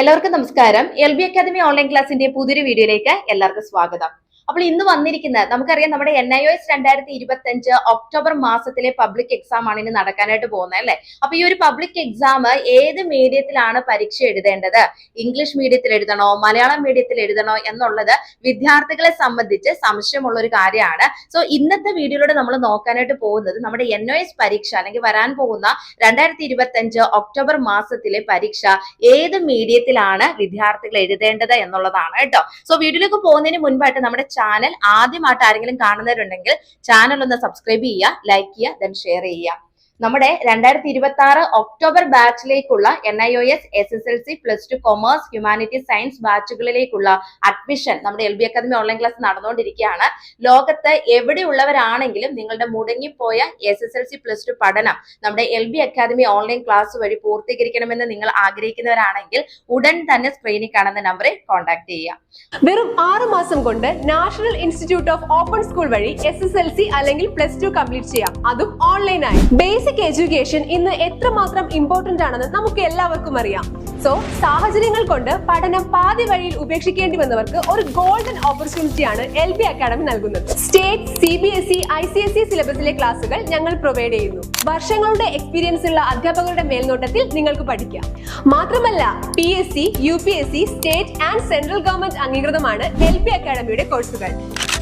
എല്ലാവർക്കും നമസ്കാരം. LB academy online ക്ലാസിന്റെ പുതിയൊരു വീഡിയോയിലേക്ക് എല്ലാവർക്കും സ്വാഗതം. അപ്പോൾ ഇന്ന് വന്നിരിക്കുന്നത് നമുക്കറിയാം നമ്മുടെ NIOS 2025 ഒക്ടോബർ മാസത്തിലെ പബ്ലിക് എക്സാം ആണ് ഇനി നടക്കാനായിട്ട് പോകുന്നത് അല്ലെ. അപ്പൊ ഈ ഒരു പബ്ലിക് എക്സാം ഏത് മീഡിയത്തിലാണ് പരീക്ഷ എഴുതേണ്ടത്, ഇംഗ്ലീഷ് മീഡിയത്തിൽ എഴുതണോ മലയാളം മീഡിയത്തിൽ എഴുതണോ എന്നുള്ളത് വിദ്യാർത്ഥികളെ സംബന്ധിച്ച് സംശയമുള്ള ഒരു കാര്യമാണ്. സോ ഇന്നത്തെ വീഡിയോയിലൂടെ നമ്മൾ നോക്കാനായിട്ട് പോകുന്നത് നമ്മുടെ NIOS പരീക്ഷ അല്ലെങ്കിൽ വരാൻ പോകുന്ന 2025 ഒക്ടോബർ മാസത്തിലെ പരീക്ഷ ഏത് മീഡിയത്തിലാണ് വിദ്യാർത്ഥികൾ എഴുതേണ്ടത് എന്നുള്ളതാണ് കേട്ടോ. സോ വീഡിയോയിലേക്ക് പോകുന്നതിന് മുൻപായിട്ട് നമ്മുടെ ചാനൽ ആദ്യമായിട്ട് ആരെങ്കിലും കാണുന്നവരുണ്ടെങ്കിൽ ചാനൽ ഒന്ന് സബ്സ്ക്രൈബ് ചെയ്യുക, ലൈക്ക് ചെയ്യുക, ദെൻ ഷെയർ ചെയ്യുക. നമ്മുടെ 2026 ഒക്ടോബർ ബാച്ചിലേക്കുള്ള NIOS SSLC +2 commerce humanities science ബാച്ചുകളിലേക്കുള്ള അഡ്മിഷൻ നമ്മുടെ LB അക്കാദമി ഓൺലൈൻ ക്ലാസ് നടന്നുകൊണ്ടിരിക്കുകയാണ്. ലോകത്ത് എവിടെയുള്ളവരാണെങ്കിലും നിങ്ങളുടെ മുടങ്ങിപ്പോയ SSLC +2 പഠനം നമ്മുടെ LB അക്കാദമി ഓൺലൈൻ ക്ലാസ് വഴി പൂർത്തീകരിക്കണമെന്ന് നിങ്ങൾ ആഗ്രഹിക്കുന്നവരാണെങ്കിൽ ഉടൻ തന്നെ സ്ക്രീനിൽ കാണുന്ന നമ്പറിൽ കോൺടാക്ട് ചെയ്യുക. വെറും 6 മാസം കൊണ്ട് national institute of open school വഴി SSLC അല്ലെങ്കിൽ +2 കംപ്ലീറ്റ് ചെയ്യാം, അതും ഓൺലൈനായി. ബേസിക് എഡ്യൂക്കേഷൻ ഇന്ന് എത്രമാത്രം ഇമ്പോർട്ടന്റ് ആണെന്ന് നമുക്ക് എല്ലാവർക്കും അറിയാം. സോ സാഹചര്യങ്ങൾ കൊണ്ട് പഠനം പാതി വഴിയിൽ ഉപേക്ഷിക്കേണ്ടി വന്നവർക്ക് ഒരു ഗോൾഡൻ ഓപ്പർച്യൂണിറ്റിയാണ് LB അക്കാദമി നൽകുന്നത്. സ്റ്റേറ്റ്, CBSE, ICSE സിലബസിലെ ക്ലാസുകൾ ഞങ്ങൾ പ്രൊവൈഡ് ചെയ്യുന്നു. വർഷങ്ങളുടെ എക്സ്പീരിയൻസ് ഉള്ള അധ്യാപകരുടെ മേൽനോട്ടത്തിൽ നിങ്ങൾക്ക് പഠിക്കാം. മാത്രമല്ല PSC, UPSC, state and central government അംഗീകൃതമാണ് LB അക്കാദമിയുടെ കോഴ്സുകൾ.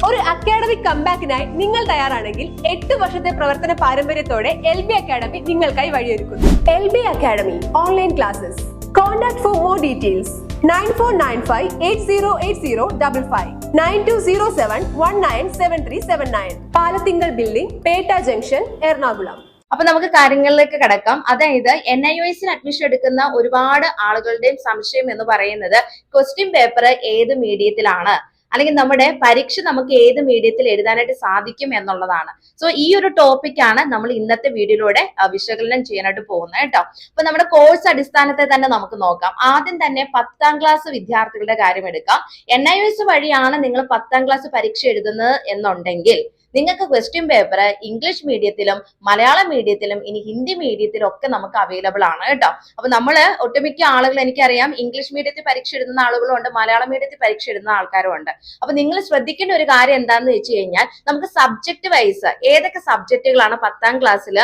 ഒരു അക്കാഡമിക് കംബാക്കിനായി നിങ്ങൾ തയ്യാറാണെങ്കിൽ 8 വർഷത്തെ പ്രവർത്തന പാരമ്പര്യത്തോടെ LB അക്കാദമി നിങ്ങൾക്കായി വഴിയൊരുക്കുന്നു. LB academy online classes. Contact for more details 9495808055 9207197379 Palathingal building, Pettah junction, Ernakulam. അപ്പൊ നമുക്ക് കാര്യങ്ങളിലേക്ക് കടക്കാം. അതായത് NIOS അഡ്മിഷൻ എടുക്കുന്ന ഒരുപാട് ആളുകളുടെയും സംശയം എന്ന് പറയുന്നത് ക്വസ്റ്റ്യൻ പേപ്പർ ഏത് മീഡിയത്തിലാണ്, അല്ലെങ്കിൽ നമ്മുടെ പരീക്ഷ നമുക്ക് ഏത് മീഡിയത്തിൽ എഴുതാനായിട്ട് സാധിക്കും എന്നുള്ളതാണ്. സോ ഈ ഒരു ടോപ്പിക്കാണ് നമ്മൾ ഇന്നത്തെ വീഡിയോയിലൂടെ വിശകലനം ചെയ്യാനായിട്ട് പോകുന്നത് കേട്ടോ. അപ്പൊ നമ്മുടെ കോഴ്സ് അടിസ്ഥാനത്തെ തന്നെ നമുക്ക് നോക്കാം. ആദ്യം തന്നെ 10ാം ക്ലാസ് വിദ്യാർത്ഥികളുടെ കാര്യം എടുക്കാം. NIOS വഴിയാണ് നിങ്ങൾ 10ാം ക്ലാസ് പരീക്ഷ എഴുതുന്നത് എന്നുണ്ടെങ്കിൽ നിങ്ങൾക്ക് ക്വസ്റ്റ്യൻ പേപ്പർ ഇംഗ്ലീഷ് മീഡിയത്തിലും മലയാളം മീഡിയത്തിലും ഇനി ഹിന്ദി മീഡിയത്തിലും ഒക്കെ നമുക്ക് അവൈലബിൾ ആണ് കേട്ടോ. അപ്പൊ നമ്മള് ഒട്ടുമിക്ക ആളുകൾ, എനിക്കറിയാം ഇംഗ്ലീഷ് മീഡിയത്തിൽ പരീക്ഷ എഴുതുന്ന ആളുകളും ഉണ്ട്, മലയാളം മീഡിയത്തിൽ പരീക്ഷ എഴുതുന്ന ആൾക്കാരും ഉണ്ട്. അപ്പൊ നിങ്ങൾ ശ്രദ്ധിക്കേണ്ട ഒരു കാര്യം എന്താണെന്ന് വെച്ച് കഴിഞ്ഞാൽ നമുക്ക് സബ്ജക്ട് വൈസ് ഏതൊക്കെ സബ്ജക്റ്റുകളാണ് 10ാം ക്ലാസ്സിൽ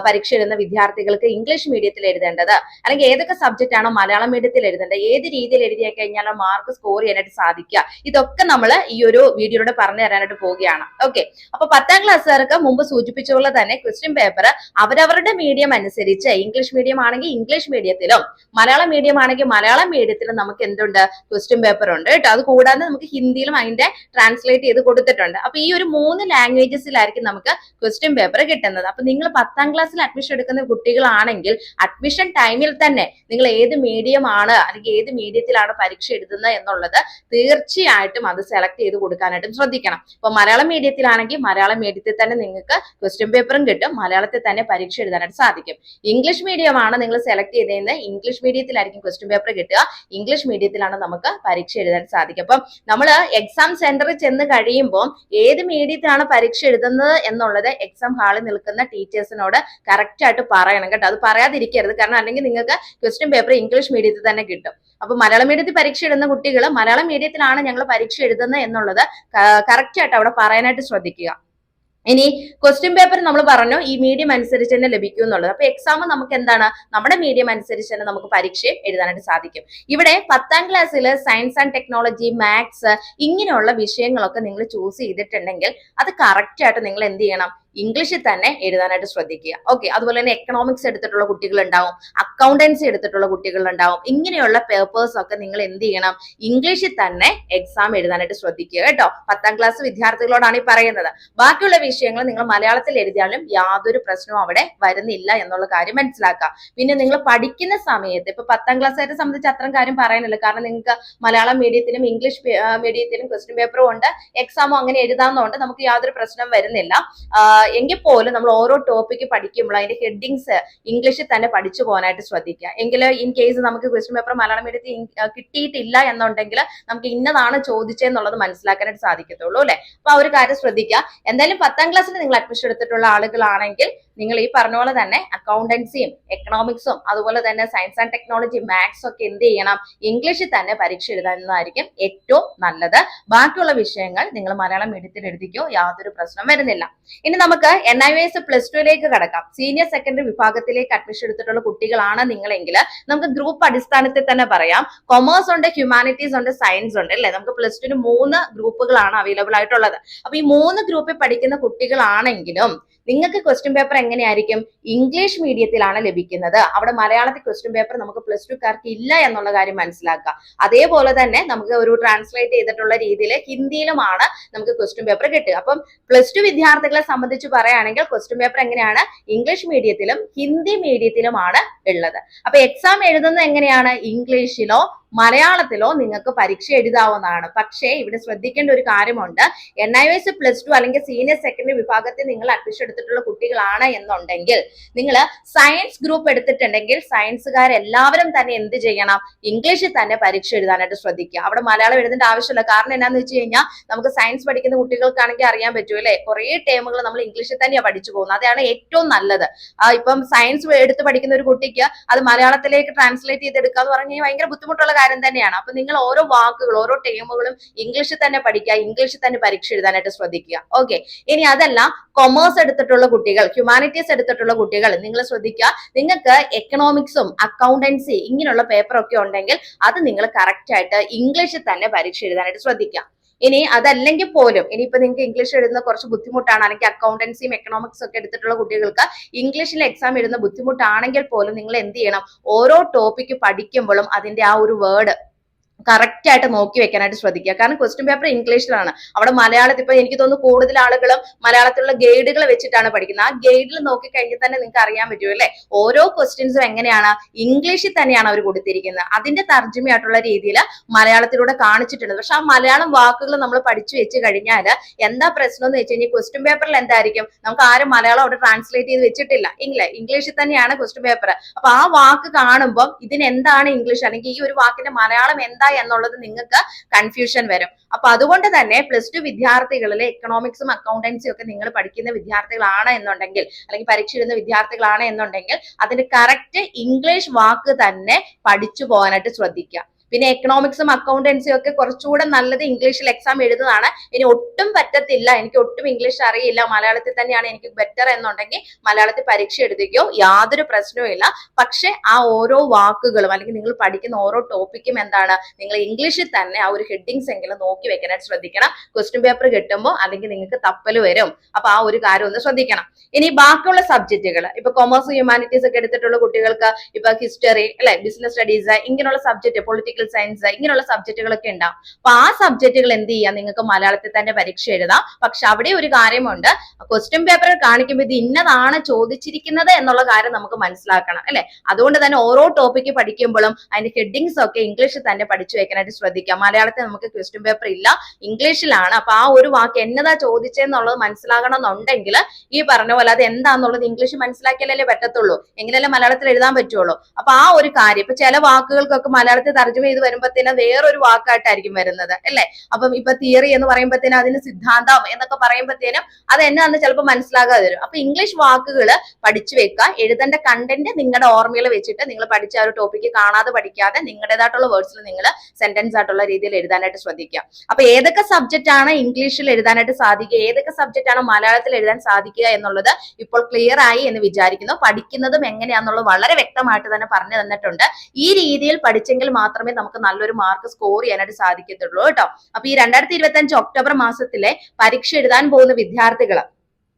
പരീക്ഷ എഴുതുന്ന വിദ്യാർത്ഥികൾക്ക് ഇംഗ്ലീഷ് മീഡിയത്തിൽ എഴുതേണ്ടത്, അല്ലെങ്കിൽ ഏതൊക്കെ സബ്ജക്റ്റ് ആണ് മലയാളം മീഡിയത്തിൽ എഴുതേണ്ടത്, ഏത് രീതിയിൽ എഴുതി കഴിഞ്ഞാൽ മാർക്ക് സ്കോർ ചെയ്യാനായിട്ട് സാധിക്കുക, ഇതൊക്കെ നമ്മൾ ഈ ഒരു വീഡിയോയിലൂടെ പറഞ്ഞു തരാനായിട്ട് പോവുകയാണ്. ഓക്കെ, അപ്പൊ 10ാം ക്ലാസ്സുകാർക്ക് മുമ്പ് സൂചിപ്പിച്ചുള്ള തന്നെ ക്വസ്റ്റ്യൻ പേപ്പർ അവരവരുടെ മീഡിയം അനുസരിച്ച് ഇംഗ്ലീഷ് മീഡിയം ആണെങ്കിൽ ഇംഗ്ലീഷ് മീഡിയത്തിലും മലയാളം മീഡിയം ആണെങ്കിൽ മലയാളം മീഡിയത്തിലും നമുക്ക് എന്തുണ്ട്, ക്വസ്റ്റ്യൻ പേപ്പർ ഉണ്ട് കേട്ടോ. അത് കൂടാതെ നമുക്ക് ഹിന്ദിയിലും അതിന്റെ ട്രാൻസ്ലേറ്റ് ചെയ്ത് കൊടുത്തിട്ടുണ്ട്. അപ്പൊ ഈ ഒരു 3 ലാംഗ്വേജസിലായിരിക്കും നമുക്ക് ക്വസ്റ്റ്യൻ പേപ്പർ കിട്ടുന്നത്. അപ്പൊ നിങ്ങൾ 10ാം ക്ലാസ്സിൽ അഡ്മിഷൻ എടുക്കുന്ന കുട്ടികളാണെങ്കിൽ അഡ്മിഷൻ ടൈമിൽ തന്നെ നിങ്ങൾ ഏത് മീഡിയം ആണ് അല്ലെങ്കിൽ ഏത് മീഡിയത്തിലാണ് പരീക്ഷ എഴുതുന്നത് എന്നുള്ളത് തീർച്ചയായിട്ടും അത് സെലക്ട് ചെയ്ത് കൊടുക്കാനായിട്ടും ശ്രദ്ധിക്കണം. ഇപ്പൊ മലയാളം മീഡിയത്തിലാണെങ്കിൽ മലയാളം മീഡിയത്തിൽ തന്നെ നിങ്ങൾക്ക് ക്വസ്റ്റ്യൻ പേപ്പറും കിട്ടും, മലയാളത്തിൽ തന്നെ പരീക്ഷ എഴുതാനായിട്ട് സാധിക്കും. ഇംഗ്ലീഷ് മീഡിയം ആണ് നിങ്ങൾ സെലക്ട് ചെയ്തതെന്ന് ഇംഗ്ലീഷ് മീഡിയത്തിലായിരിക്കും ക്വസ്റ്റ്യൻ പേപ്പർ കിട്ടുക, ഇംഗ്ലീഷ് മീഡിയത്തിലാണ് നമുക്ക് പരീക്ഷ എഴുതാനായിട്ട് സാധിക്കും. അപ്പം നമ്മൾ എക്സാം സെന്ററിൽ ചെന്ന് കഴിയുമ്പോൾ ഏത് മീഡിയത്തിലാണ് പരീക്ഷ എഴുതുന്നത് എന്നുള്ളത് എക്സാം ഹാളിൽ നിൽക്കുന്ന ടീച്ചേഴ്സിനോട് കറക്റ്റ് ആയിട്ട് പറയണം കേട്ടോ. അത് പറയാതിരിക്കരുത്, കാരണം അല്ലെങ്കിൽ നിങ്ങൾക്ക് ക്വസ്റ്റ്യൻ പേപ്പർ ഇംഗ്ലീഷ് മീഡിയത്തിൽ തന്നെ കിട്ടും. അപ്പൊ മലയാളം മീഡിയത്തിൽ പരീക്ഷ എഴുതുന്ന കുട്ടികൾ മലയാളം മീഡിയത്തിലാണ് ഞങ്ങൾ പരീക്ഷ എഴുതുന്നത് എന്നുള്ളത് കറക്റ്റ് ആയിട്ട് അവിടെ പറയാനായിട്ട് ശ്രദ്ധിക്കുക. ഇനി ക്വസ്റ്റ്യൻ പേപ്പർ നമ്മൾ പറഞ്ഞു ഈ മീഡിയം അനുസരിച്ച് തന്നെ ലഭിക്കും എന്നുള്ളത്. അപ്പൊ എക്സാം നമുക്ക് എന്താണ്, നമ്മുടെ മീഡിയം അനുസരിച്ച് തന്നെ നമുക്ക് പരീക്ഷ എഴുതാനായിട്ട് സാധിക്കും. ഇവിടെ 10ാം ക്ലാസ്സിൽ സയൻസ് ആൻഡ് ടെക്നോളജി, മാത്സ് ഇങ്ങനെയുള്ള വിഷയങ്ങളൊക്കെ നിങ്ങൾ ചൂസ് ചെയ്തിട്ടുണ്ടെങ്കിൽ അത് കറക്റ്റ് ആയിട്ട് നിങ്ങൾ എന്ത് ചെയ്യണം, ഇംഗ്ലീഷിൽ തന്നെ എഴുതാനായിട്ട് ശ്രദ്ധിക്കുക. ഓക്കെ, അതുപോലെ തന്നെ എക്കണോമിക്സ് എടുത്തിട്ടുള്ള കുട്ടികൾ ഉണ്ടാവും, അക്കൗണ്ടൻസി എടുത്തിട്ടുള്ള കുട്ടികൾ ഉണ്ടാവും. ഇങ്ങനെയുള്ള പേപ്പേഴ്സ് ഒക്കെ നിങ്ങൾ എന്ത് ചെയ്യണം, ഇംഗ്ലീഷിൽ തന്നെ എക്സാം എഴുതാനായിട്ട് ശ്രദ്ധിക്കുക കേട്ടോ. 10ാം ക്ലാസ് വിദ്യാർത്ഥികളോടാണ് ഈ പറയുന്നത്. ബാക്കിയുള്ള വിഷയങ്ങൾ നിങ്ങൾ മലയാളത്തിൽ എഴുതിയാലും യാതൊരു പ്രശ്നവും അവിടെ വരുന്നില്ല എന്നുള്ള കാര്യം മനസ്സിലാക്കുക. പിന്നെ നിങ്ങൾ പഠിക്കുന്ന സമയത്ത് ഇപ്പൊ 10ാം ക്ലാസ്സുകാരെ സംബന്ധിച്ച് അത്രയും കാര്യം പറയാനില്ല, കാരണം നിങ്ങൾക്ക് മലയാളം മീഡിയത്തിലും ഇംഗ്ലീഷ് മീഡിയത്തിലും ക്വസ്റ്റ്യൻ പേപ്പറും ഉണ്ട്, എക്സാമും അങ്ങനെ എഴുതാവുന്നതുകൊണ്ട് നമുക്ക് യാതൊരു പ്രശ്നം വരുന്നില്ല. എങ്കിൽ പോലും നമ്മൾ ഓരോ ടോപ്പിക്ക് പഠിക്കുമ്പോൾ അതിന്റെ ഹെഡിങ്സ് ഇംഗ്ലീഷിൽ തന്നെ പഠിച്ചു പോകാനായിട്ട് ശ്രദ്ധിക്കുക. എങ്കിൽ ഇൻ കേസ് നമുക്ക് ക്വസ്റ്റ്യൻ പേപ്പർ മലയാളം മീഡിയത്തിൽ കിട്ടിയിട്ടില്ല എന്നുണ്ടെങ്കിൽ നമുക്ക് ഇന്നതാണ് ചോദിച്ചതെന്നുള്ളത് മനസ്സിലാക്കാനായിട്ട് സാധിക്കത്തുള്ളൂ അല്ലെ. അപ്പൊ ആ ഒരു കാര്യം ശ്രദ്ധിക്കുക. എന്തായാലും 10ാം ക്ലാസ്സിൽ നിങ്ങൾ അഡ്മിഷൻ എടുത്തിട്ടുള്ള ആളുകളാണെങ്കിൽ നിങ്ങൾ ഈ പറഞ്ഞ പോലെ തന്നെ അക്കൗണ്ടൻസിയും എക്കണോമിക്സും അതുപോലെ തന്നെ സയൻസ് ആൻഡ് ടെക്നോളജി മാത്സ് ഒക്കെ എന്ത് ചെയ്യണം, ഇംഗ്ലീഷിൽ തന്നെ പരീക്ഷ എഴുതാവുന്നതായിരിക്കും ഏറ്റവും നല്ലത്. ബാക്കിയുള്ള വിഷയങ്ങൾ നിങ്ങൾ മലയാളം മീഡിയത്തിൽ എഴുതിക്കോ, യാതൊരു പ്രശ്നം വരുന്നില്ല. ഇനി നമുക്ക് NIOS +2 കടക്കാം. സീനിയർ സെക്കൻഡറി വിഭാഗത്തിലേക്ക് അഡ്മിഷൻ എടുത്തിട്ടുള്ള കുട്ടികളാണ് നിങ്ങളെങ്കിൽ നമുക്ക് ഗ്രൂപ്പ് അടിസ്ഥാനത്തിൽ തന്നെ പറയാം. കൊമേഴ്സ് ഉണ്ട്, ഹ്യൂമാനിറ്റീസ് ഉണ്ട്, സയൻസ് ഉണ്ട് അല്ലെ. നമുക്ക് +2 3 ഗ്രൂപ്പുകളാണ് അവൈലബിൾ ആയിട്ടുള്ളത്. അപ്പൊ ഈ 3 ഗ്രൂപ്പിൽ പഠിക്കുന്ന കുട്ടികളാണെങ്കിലും നിങ്ങൾക്ക് ക്വസ്റ്റ്യൻ പേപ്പർ എങ്ങനെയായിരിക്കും, ഇംഗ്ലീഷ് മീഡിയത്തിലാണ് ലഭിക്കുന്നത്. അവിടെ മലയാളത്തിൽ ക്വസ്റ്റ്യൻ പേപ്പർ നമുക്ക് +2കാർക്ക് ഇല്ല എന്നുള്ള കാര്യം മനസ്സിലാക്കുക. അതേപോലെ തന്നെ നമുക്ക് ഒരു ട്രാൻസ്ലേറ്റ് ചെയ്തിട്ടുള്ള രീതിയിൽ ഹിന്ദിയിലുമാണ് നമുക്ക് ക്വസ്റ്റ്യൻ പേപ്പർ കിട്ടുക. അപ്പം +2 വിദ്യാർത്ഥികളെ സംബന്ധിച്ച് പറയുകയാണെങ്കിൽ ക്വസ്റ്റ്യൻ പേപ്പർ എങ്ങനെയാണ്, ഇംഗ്ലീഷ് മീഡിയത്തിലും ഹിന്ദി മീഡിയത്തിലുമാണ് ഉള്ളത്. അപ്പൊ എക്സാം എഴുതുന്നത് എങ്ങനെയാണ്, ഇംഗ്ലീഷിലോ മലയാളത്തിലോ നിങ്ങൾക്ക് പരീക്ഷ എഴുതാവുന്നതാണ്. പക്ഷേ ഇവിടെ ശ്രദ്ധിക്കേണ്ട ഒരു കാര്യമുണ്ട്, NIOS +2 അല്ലെങ്കിൽ സീനിയർ സെക്കൻഡറി വിഭാഗത്തിൽ നിങ്ങൾ അഡ്മിഷൻ എടുത്തിട്ടുള്ള കുട്ടികളാണ് എന്നുണ്ടെങ്കിൽ നിങ്ങൾ സയൻസ് ഗ്രൂപ്പ് എടുത്തിട്ടുണ്ടെങ്കിൽ സയൻസുകാരെല്ലാവരും തന്നെ എന്ത് ചെയ്യണം, ഇംഗ്ലീഷിൽ തന്നെ പരീക്ഷ എഴുതാനായിട്ട് ശ്രദ്ധിക്കുക. അവിടെ മലയാളം എഴുതേണ്ട ആവശ്യമില്ല. കാരണം എന്നാന്ന് വെച്ച് കഴിഞ്ഞാൽ നമുക്ക് സയൻസ് പഠിക്കുന്ന കുട്ടികൾക്കാണെങ്കിൽ അറിയാൻ പറ്റും അല്ലെ, കുറെ ടേമുകൾ നമ്മൾ ഇംഗ്ലീഷിൽ തന്നെയാണ് പഠിച്ചു പോകുന്നത്. അതാണ് ഏറ്റവും നല്ലത്. ഇപ്പം സയൻസ് എടുത്ത് പഠിക്കുന്ന ഒരു കുട്ടിക്ക് അത് മലയാളത്തിലേക്ക് ട്രാൻസ്ലേറ്റ് ചെയ്തെടുക്കുക എന്ന് പറഞ്ഞു കഴിഞ്ഞാൽ ഭയങ്കര ബുദ്ധിമുട്ടുള്ള കാര്യം തന്നെയാണ്. അപ്പൊ നിങ്ങൾ ഓരോ വാക്കുകൾ ഓരോ ടേമുകളും ഇംഗ്ലീഷിൽ തന്നെ പഠിക്കുക, ഇംഗ്ലീഷിൽ തന്നെ പരീക്ഷ എഴുതാനായിട്ട് ശ്രദ്ധിക്കുക. ഓക്കെ, ഇനി അതല്ല കൊമേഴ്സ് എടുത്തിട്ടുള്ള കുട്ടികൾ, ഹ്യൂമാനിറ്റീസ് എടുത്തിട്ടുള്ള കുട്ടികൾ നിങ്ങൾ ശ്രദ്ധിക്കുക, നിങ്ങൾക്ക് എക്കണോമിക്സും അക്കൗണ്ടൻസി ഇങ്ങനെയുള്ള പേപ്പർ ഒക്കെ ഉണ്ടെങ്കിൽ അത് നിങ്ങൾ കറക്റ്റ് ആയിട്ട് ഇംഗ്ലീഷിൽ തന്നെ പരീക്ഷ എഴുതാനായിട്ട് ശ്രദ്ധിക്കുക. ഇനി അതല്ലെങ്കിൽ പോലും ഇനിയിപ്പോ നിങ്ങൾക്ക് ഇംഗ്ലീഷ് എഴുതുന്ന കുറച്ച് ബുദ്ധിമുട്ടാണ്, അല്ലെങ്കിൽ അക്കൗണ്ടൻസിയും എക്കണോമിക്സും ഒക്കെ എടുത്തിട്ടുള്ള കുട്ടികൾക്ക് ഇംഗ്ലീഷിൽ എക്സാം എഴുതുന്ന ബുദ്ധിമുട്ടാണെങ്കിൽ പോലും നിങ്ങൾ എന്ത് ചെയ്യണം, ഓരോ ടോപ്പിക്ക് പഠിക്കുമ്പോഴും അതിന്റെ ആ ഒരു വേർഡ് കറക്റ്റ് ആയിട്ട് നോക്കി വെക്കാനായിട്ട് ശ്രദ്ധിക്കുക. കാരണം ക്വസ്റ്റ്യൻ പേപ്പർ ഇംഗ്ലീഷിലാണ്. അവിടെ മലയാളത്തിൽ ഇപ്പൊ എനിക്ക് തോന്നുന്നു കൂടുതൽ ആളുകളും മലയാളത്തിലുള്ള ഗൈഡുകൾ വെച്ചിട്ടാണ് പഠിക്കുന്നത്. ആ ഗൈഡിൽ നോക്കി കഴിഞ്ഞാൽ തന്നെ നിങ്ങൾക്ക് അറിയാൻ പറ്റും അല്ലെ, ഓരോ ക്വസ്റ്റ്യൻസും എങ്ങനെയാണ്, ഇംഗ്ലീഷിൽ തന്നെയാണ് അവർ കൊടുത്തിരിക്കുന്നത്. അതിന്റെ തർജ്ജമയായിട്ടുള്ള രീതിയിൽ മലയാളത്തിലൂടെ കാണിച്ചിട്ടുണ്ട്. പക്ഷെ ആ മലയാളം വാക്കുകൾ നമ്മൾ പഠിച്ചു വെച്ച് കഴിഞ്ഞാൽ എന്താ പ്രശ്നം എന്ന് വെച്ച് കഴിഞ്ഞാൽ ക്വസ്റ്റ്യൻ പേപ്പറിൽ എന്തായിരിക്കും, നമുക്ക് ആരും മലയാളം അവിടെ ട്രാൻസ്ലേറ്റ് ചെയ്ത് വെച്ചിട്ടില്ല, ഇംഗ്ലീഷിൽ തന്നെയാണ് ക്വസ്റ്റ്യൻ പേപ്പർ. അപ്പൊ ആ വാക്ക് കാണുമ്പോൾ ഇതിന് എന്താണ് ഇംഗ്ലീഷ് അല്ലെങ്കിൽ ഈ ഒരു വാക്കിന്റെ മലയാളം എന്താ എന്നുള്ളത് നിങ്ങൾക്ക് കൺഫ്യൂഷൻ വരും. അപ്പൊ അതുകൊണ്ട് തന്നെ +2 വിദ്യാർത്ഥികളിലെ എക്കണോമിക്സും അക്കൗണ്ടൻസിയും ഒക്കെ നിങ്ങൾ പഠിക്കുന്ന വിദ്യാർത്ഥികളാണ് എന്നുണ്ടെങ്കിൽ, അല്ലെങ്കിൽ പരീക്ഷ എഴുതുന്ന വിദ്യാർത്ഥികളാണ് എന്നുണ്ടെങ്കിൽ അതിന്റെ കറക്റ്റ് ഇംഗ്ലീഷ് വാക്ക് തന്നെ പഠിച്ചു പോകാനായിട്ട് ശ്രദ്ധിക്കുക. പിന്നെ എക്കണോമിക്സും അക്കൗണ്ടൻസിയും ഒക്കെ കുറച്ചുകൂടെ നല്ലത് ഇംഗ്ലീഷിൽ എക്സാം എഴുതുന്നതാണ്. ഇനി ഒട്ടും പറ്റത്തില്ല, എനിക്ക് ഒട്ടും ഇംഗ്ലീഷ് അറിയില്ല, മലയാളത്തിൽ തന്നെയാണ് എനിക്ക് ബെറ്റർ എന്നുണ്ടെങ്കിൽ മലയാളത്തിൽ പരീക്ഷ എഴുതിക്കോ, യാതൊരു പ്രശ്നവും ഇല്ല. പക്ഷെ ആ ഓരോ വാക്കുകളും അല്ലെങ്കിൽ നിങ്ങൾ പഠിക്കുന്ന ഓരോ ടോപ്പിക്കും എന്താണ്, നിങ്ങൾ ഇംഗ്ലീഷിൽ തന്നെ ആ ഒരു ഹെഡിങ്സ് എങ്കിലും നോക്കി വെക്കാനായിട്ട് ശ്രദ്ധിക്കണം. ക്വസ്റ്റ്യൻ പേപ്പർ കിട്ടുമ്പോൾ അല്ലെങ്കിൽ നിങ്ങൾക്ക് തപ്പൽ വരും. അപ്പൊ ആ ഒരു കാര്യം ഒന്ന് ശ്രദ്ധിക്കണം. ഇനി ബാക്കിയുള്ള സബ്ജക്റ്റുകൾ, ഇപ്പൊ കൊമേഴ്സ് ഹ്യൂമാനിറ്റീസ് ഒക്കെ എടുത്തിട്ടുള്ള കുട്ടികൾക്ക് ഇപ്പൊ ഹിസ്റ്ററി അല്ലെ, ബിസിനസ് സ്റ്റഡീസ് ഇങ്ങനെയുള്ള സബ്ജക്ട്, പൊളിറ്റിക്കൽ സയൻസ് ഇങ്ങനെയുള്ള സബ്ജക്റ്റുകളൊക്കെ ഉണ്ടാവും. അപ്പൊ ആ സബ്ജക്റ്റുകൾ എന്ത് ചെയ്യാം, നിങ്ങൾക്ക് മലയാളത്തിൽ തന്നെ പരീക്ഷ എഴുതാം. പക്ഷെ അവിടെ ഒരു കാര്യമുണ്ട്, ക്വസ്റ്റ്യൻ പേപ്പർ കാണിക്കുമ്പോൾ ഇത് ഇന്നതാണ് ചോദിച്ചിരിക്കുന്നത് എന്നുള്ള കാര്യം നമുക്ക് മനസ്സിലാക്കണം അല്ലെ. അതുകൊണ്ട് തന്നെ ഓരോ ടോപ്പിക്ക് പഠിക്കുമ്പോഴും അതിന്റെ ഹെഡിങ്സ് ഒക്കെ ഇംഗ്ലീഷിൽ തന്നെ പഠിച്ചു വെക്കാനായിട്ട് ശ്രദ്ധിക്കാം. മലയാളത്തിൽ നമുക്ക് ക്വസ്റ്റ്യൻ പേപ്പർ ഇല്ല, ഇംഗ്ലീഷിലാണ്. അപ്പൊ ആ ഒരു വാക്ക് എന്നതാ ചോദിച്ചെന്നുള്ളത് മനസ്സിലാകണം എന്നുണ്ടെങ്കിൽ ഈ പറഞ്ഞ പോലെ അത് എന്താന്നുള്ളത് ഇംഗ്ലീഷ് മനസ്സിലാക്കിയാലല്ലേ പറ്റത്തുള്ളൂ, എങ്കിലല്ലേ മലയാളത്തിൽ എഴുതാൻ പറ്റുള്ളൂ. അപ്പൊ ആ ഒരു കാര്യം, ഇപ്പൊ ചില വാക്കുകൾക്കൊക്കെ മലയാളത്തിൽ തർജ്ജമ ചെയ്ത് വരുമ്പോഴത്തേനും വേറൊരു വാക്കായിട്ടായിരിക്കും വരുന്നത് അല്ലെ. അപ്പം ഇപ്പൊ തിയറി എന്ന് പറയുമ്പോഴത്തേനും അതിന് സിദ്ധാന്തം എന്നൊക്കെ പറയുമ്പോഴത്തേനും അത് എന്നാന്ന് ചിലപ്പോൾ മനസ്സിലാകാതെ വരും. അപ്പൊ ഇംഗ്ലീഷ് വാക്കുകൾ പഠിച്ചു വെക്കുക. എഴുതേണ്ട കണ്ടന്റ് നിങ്ങളുടെ ഓർമ്മയിൽ വെച്ചിട്ട് നിങ്ങൾ പഠിച്ച ആ ഒരു ടോപ്പിക്ക് കാണാതെ പഠിക്കാതെ നിങ്ങളുടേതായിട്ടുള്ള വേർഡ്സിൽ നിങ്ങൾ സെന്റൻസ് ആയിട്ടുള്ള രീതിയിൽ എഴുതാനായിട്ട് ശ്രദ്ധിക്കുക. അപ്പൊ ഏതൊക്കെ സബ്ജക്റ്റ് ആണ് ഇംഗ്ലീഷിൽ എഴുതാനായിട്ട് സാധിക്കുക, ഏതൊക്കെ സബ്ജക്റ്റ് ആണ് മലയാളത്തിൽ എഴുതാൻ സാധിക്കുക എന്നുള്ളത് ഇപ്പോൾ ക്ലിയർ ആയി എന്ന് വിചാരിക്കുന്നു. പഠിക്കുന്നതും എങ്ങനെയാന്നുള്ളത് വളരെ വ്യക്തമായിട്ട് തന്നെ പറഞ്ഞു തന്നിട്ടുണ്ട്. ഈ രീതിയിൽ പഠിച്ചെങ്കിൽ മാത്രമേ നമുക്ക് നല്ലൊരു മാർക്ക് സ്കോർ ചെയ്യാനായിട്ട് സാധിക്കത്തുള്ളൂ കേട്ടോ. അപ്പൊ ഈ 2025 ഒക്ടോബർ മാസത്തിലെ പരീക്ഷ എഴുതാൻ പോകുന്ന വിദ്യാർത്ഥികൾ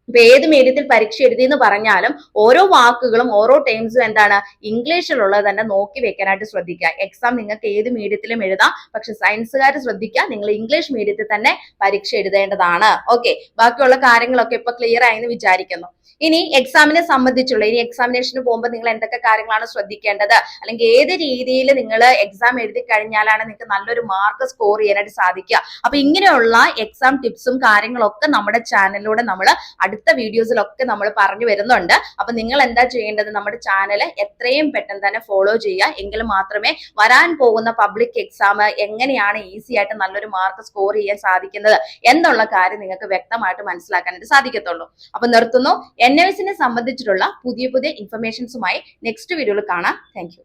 ഇപ്പൊ ഏത് മീഡിയത്തിൽ പരീക്ഷ എഴുതി എന്ന് പറഞ്ഞാലും ഓരോ വാക്കുകളും ഓരോ ടേംസും എന്താണ് ഇംഗ്ലീഷിലുള്ളത് തന്നെ നോക്കി വെക്കാനായിട്ട് ശ്രദ്ധിക്കുക. എക്സാം നിങ്ങൾക്ക് ഏത് മീഡിയത്തിലും എഴുതാം, പക്ഷെ സയൻസുകാർ ശ്രദ്ധിക്കുക, നിങ്ങൾ ഇംഗ്ലീഷ് മീഡിയത്തിൽ തന്നെ പരീക്ഷ എഴുതേണ്ടതാണ്. ഓക്കെ, ബാക്കിയുള്ള കാര്യങ്ങളൊക്കെ ഇപ്പൊ ക്ലിയർ ആയെന്ന് വിചാരിക്കുന്നു. ഇനി എക്സാമിനെ സംബന്ധിച്ചുള്ള, ഇനി എക്സാമിനേഷന് പോകുമ്പോൾ നിങ്ങൾ എന്തൊക്കെ കാര്യങ്ങളാണ് ശ്രദ്ധിക്കേണ്ടത്, അല്ലെങ്കിൽ ഏത് രീതിയിൽ നിങ്ങൾ എക്സാം എഴുതി കഴിഞ്ഞാലാണ് നിങ്ങൾക്ക് നല്ലൊരു മാർക്ക് സ്കോർ ചെയ്യാനായിട്ട് സാധിക്കുക. അപ്പൊ ഇങ്ങനെയുള്ള എക്സാം ടിപ്സും കാര്യങ്ങളൊക്കെ നമ്മുടെ ചാനലിലൂടെ നമ്മൾ അടുത്ത വീഡിയോസിലൊക്കെ നമ്മൾ പറഞ്ഞു വരുന്നുണ്ട്. അപ്പൊ നിങ്ങൾ എന്താ ചെയ്യേണ്ടത്, നമ്മുടെ ചാനൽ എത്രയും പെട്ടെന്ന് തന്നെ ഫോളോ ചെയ്യുക. എങ്കിൽ മാത്രമേ വരാൻ പോകുന്ന പബ്ലിക് എക്സാം എങ്ങനെയാണ് ഈസി ആയിട്ട് നല്ലൊരു മാർക്ക് സ്കോർ ചെയ്യാൻ സാധിക്കുന്നത് എന്നുള്ള കാര്യം നിങ്ങൾക്ക് വ്യക്തമായിട്ട് മനസ്സിലാക്കാനായിട്ട് സാധിക്കത്തുള്ളൂ. അപ്പൊ നിർത്തുന്നു. NIOS സംബന്ധിച്ചിട്ടുള്ള പുതിയ ഇൻഫർമേഷൻസുമായി നെക്സ്റ്റ് വീഡിയോയിൽ കാണാം. Thank you.